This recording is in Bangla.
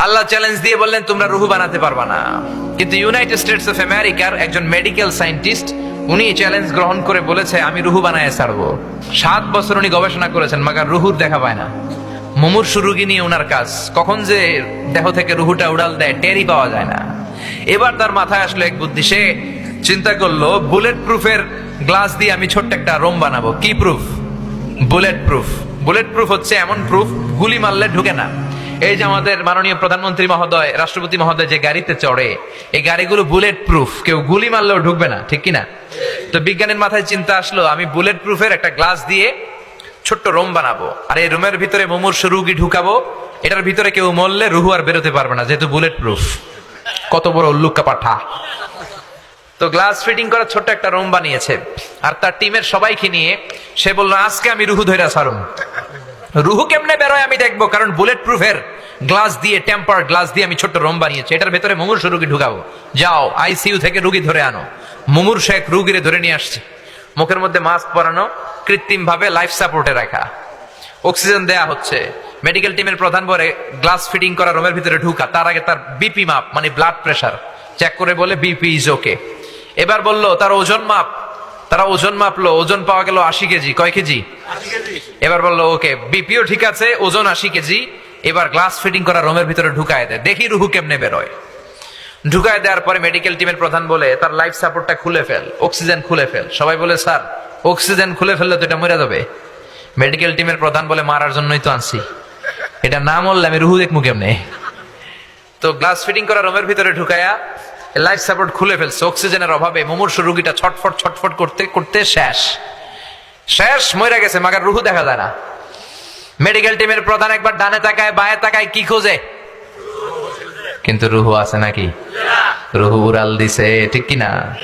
আল্লাহ চ্যালেঞ্জ দিয়ে বললেন তোমরা রুহু বানাতে পারবা না। কিন্তু ইউনাইটেড স্টেটস অফ আমেরিকার একজন মেডিকেল সায়েন্টিস্ট উনি চ্যালেঞ্জ গ্রহণ করে বলেছে আমি রুহু বানায় ছাড়বো। 7 বছর উনি গবেষণা করেছেন, মাগার রুহুর দেখা পায় না। মুমূর্ষু রোগী নিয়ে ওনার কাজ, কখন যে দেহ থেকে রুহুটা উড়াল দেয় টেরই পাওয়া যায় না। এবার তার মাথায় আসলো এক বুদ্ধি, সে চিন্তা করলো বুলেট প্রুফের গ্লাস দিয়ে আমি ছোট্ট একটা রোম বানাবো। কি proof? Bullet proof. Bullet proof হচ্ছে এমন প্রুফ গুলি মারলে ঢুকে না। এই যে আমাদের মাননীয় প্রধানমন্ত্রী মহোদয়, রাষ্ট্রপতি মহোদয় যে গাড়িতে চড়ে, এই গাড়িগুলো বুলেট প্রুফ, কেউ গুলি মারলেও ঢুকবে না, ঠিক কিনা? তো বিজ্ঞানীর মাথায় চিন্তা আসলো আমি বুলেট প্রুফের একটা গ্লাস দিয়ে ছোট্ট রোম বানাবো, আর এই রুমের ভিতরে মুমূর্ষু রোগী ঢুকাবো। এটার ভিতরে কেউ মরলে রুহু আর বেরোতে পারবে না, যেহেতু বুলেট প্রুফ। কত বড় উল্লুক্কা পাঠা! তো গ্লাস ফিটিং করা ছোট্ট একটা রুম বানিয়েছে, আর তার টিমের সবাইকে নিয়ে সে বললো আজকে আমি রুহু ধইরা ছাড়ুম। রুহু কেমনে বেরোয় আমি দেখবো, কারণ বুলেট প্রুফের গ্লাস দিয়ে, টেম্পার গ্লাস দিয়ে আমি ছোট্ট রুম বানিয়েছি, এটার ভেতরে মুমূর্ষু রোগী ঢুকাবো। যাও আইসিইউ থেকে রুগী ধরে আনো। মুমূর্ষু এক রুগীরে ধরে নিয়ে আসছে, মুখের মধ্যে মাস্ক পরানো, কৃত্রিম ভাবে লাইফ সাপোর্টে রাখা, অক্সিজেন দেয়া হচ্ছে। মেডিকেল টিমের প্রধান বলে গ্লাস ফিটিং করা রুমের ভিতরে ঢুকা, তার আগে তার বিপি মাপ মানে ব্লাড প্রেশার চেক করে বলে বিপি ইজ ওকে। এবার বললো তার ওজন মাপ, তারা ওজন মাপলো, ওজন পাওয়া গেল 80 কেজি। কয় কেজি? 80 কেজি। এবার বললো ওকে, বিপিও ঠিক আছে, ওজন 80 কেজি। এবার গ্লাস ফিটিং করা রুমের ভিতরে ঢুকায় দেয়, দেখি রুহু কেমনে বেরোয়। ঢুকায় দেওয়ার পরে মেডিকেল টিমের প্রধান বলে তার লাইফ সাপোর্টটা খুলে ফেল, অক্সিজেন খুলে ফেল। সবাই বলে স্যার অক্সিজেন খুলে ফেললে তো এটা মরে যাবে। মেডিকেল টিমের প্রধান বলে মারার জন্যই তো আনছি, এটা না মরলে আমি রুহু দেখবো কেমনে? তো গ্লাস ফিটিং করা রুমের ভিতরে ঢুকায়া লাইফ সাপোর্ট খুলে ফেলছে। অক্সিজেনের অভাবে মুমূর্ষু রোগীটা ছটফট ছটফট করতে করতে শেষ মরে গেছে, মাগার রুহু দেখা যায় না। মেডিকেল টিমের প্রধান একবার ডানে তাকায় বায়ে তাকায়, কি খোঁজে? কিন্তু রুহু আছে নাকি? রুহু উড়াল দিছে, ঠিক কিনা?